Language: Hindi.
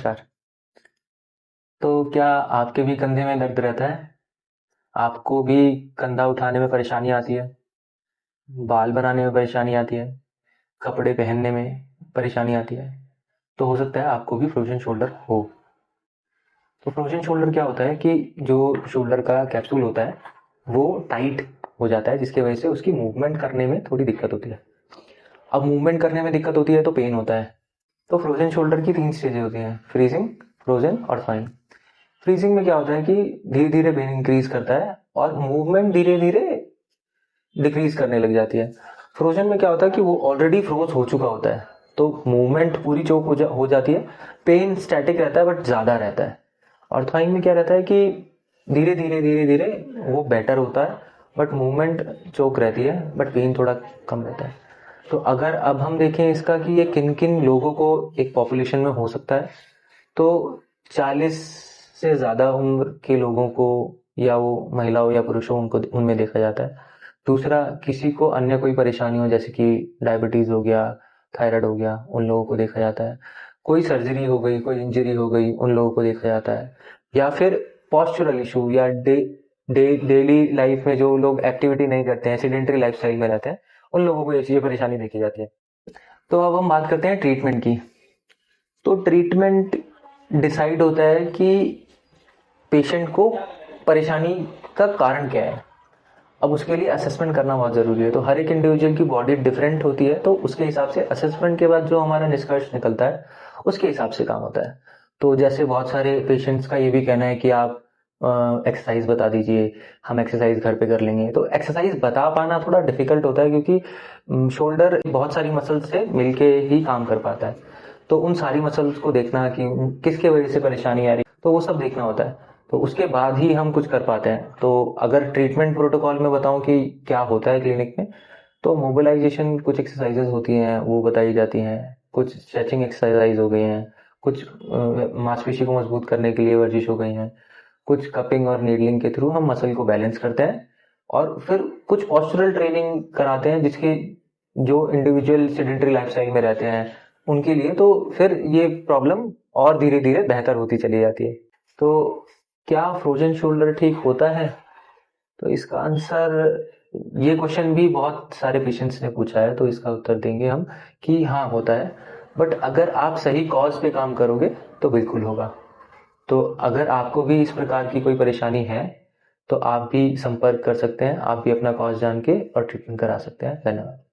नमस्कार। तो क्या आपके भी कंधे में दर्द रहता है? आपको भी कंधा उठाने में परेशानी आती है? बाल बनाने में परेशानी आती है? कपड़े पहनने में परेशानी आती है? तो हो सकता है आपको भी फ्रोजन शोल्डर हो। तो फ्रोजन शोल्डर क्या होता है कि जो शोल्डर का कैप्सूल होता है वो टाइट हो जाता है, जिसकी वजह से उसकी मूवमेंट करने में थोड़ी दिक्कत होती है। अब मूवमेंट करने में दिक्कत होती है तो पेन होता है। तो फ्रोजन शोल्डर की 3 स्टेजेस होती हैं: फ्रीजिंग, फ्रोजन और फाइन। फ्रीजिंग में क्या होता है कि धीरे धीरे पेन इंक्रीज करता है और मूवमेंट धीरे धीरे डिक्रीज करने लग जाती है। फ्रोजन में क्या होता है कि वो ऑलरेडी फ्रोज हो चुका होता है, तो मूवमेंट पूरी चोक हो जाती है। पेन स्टैटिक रहता है बट ज़्यादा रहता है। और थॉइंग में क्या रहता है कि धीरे धीरे वो बेटर होता है, बट मूवमेंट चोक रहती है, बट पेन थोड़ा कम रहता है। तो अगर अब हम देखें इसका कि ये किन किन लोगों को एक पॉपुलेशन में हो सकता है, तो 40 से ज़्यादा उम्र के लोगों को, या वो महिला हो या पुरुष हो, उनको उनमें देखा जाता है। दूसरा, किसी को अन्य कोई परेशानी हो जैसे कि डायबिटीज़ हो गया, थायराइड हो गया, उन लोगों को देखा जाता है। कोई सर्जरी हो गई, कोई इंजरी हो गई, उन लोगों को देखा जाता है। या फिर पॉस्चरल इशू या डेली लाइफ में जो लोग एक्टिविटी नहीं करते हैं, सेडेंटरी लाइफस्टाइल में रहते हैं, उन लोगों को ये परेशानी देखी जाती है। तो अब हम बात करते हैं ट्रीटमेंट की। तो ट्रीटमेंट डिसाइड होता है कि पेशेंट को परेशानी का कारण क्या है। अब उसके लिए असेसमेंट करना बहुत ज़रूरी है। तो हर एक इंडिविजुअल की बॉडी डिफरेंट होती है, तो उसके हिसाब से असेसमेंट के बाद जो हमारा निष्कर्ष निकलता है उसके हिसाब से काम होता है। तो जैसे बहुत सारे पेशेंट्स का ये भी कहना है कि आप एक्सरसाइज बता दीजिए, हम एक्सरसाइज घर पे कर लेंगे। तो एक्सरसाइज बता पाना थोड़ा डिफिकल्ट होता है, क्योंकि शोल्डर बहुत सारी मसल्स से मिलके ही काम कर पाता है। तो उन सारी मसल्स को देखना कि किसके वजह से परेशानी आ रही है, तो वो सब देखना होता है। तो उसके बाद ही हम कुछ कर पाते हैं। तो अगर ट्रीटमेंट प्रोटोकॉल में बताऊं कि क्या होता है क्लिनिक में, तो मोबिलाइजेशन कुछ एक्सरसाइजेज होती हैं वो बताई जाती हैं, कुछ स्ट्रेचिंग एक्सरसाइज हो गई हैं, कुछ मांसपेशी को मजबूत करने के लिए वर्जिश हो गई हैं, कुछ कपिंग और नीडलिंग के थ्रू हम मसल को बैलेंस करते हैं, और फिर कुछ पोस्चरल ट्रेनिंग कराते हैं जिसके जो इंडिविजुअल सेडेंटरी लाइफस्टाइल में रहते हैं उनके लिए। तो फिर ये प्रॉब्लम और धीरे धीरे बेहतर होती चली जाती है। तो क्या फ्रोजन शोल्डर ठीक होता है? तो इसका आंसर, ये क्वेश्चन भी बहुत सारे पेशेंट्स ने पूछा है, तो इसका उत्तर देंगे हम कि हाँ होता है। बट अगर आप सही कॉज पे काम करोगे तो बिल्कुल होगा। तो अगर आपको भी इस प्रकार की कोई परेशानी है तो आप भी संपर्क कर सकते हैं, आप भी अपना कॉज जान के और ट्रीटमेंट करा सकते हैं। धन्यवाद।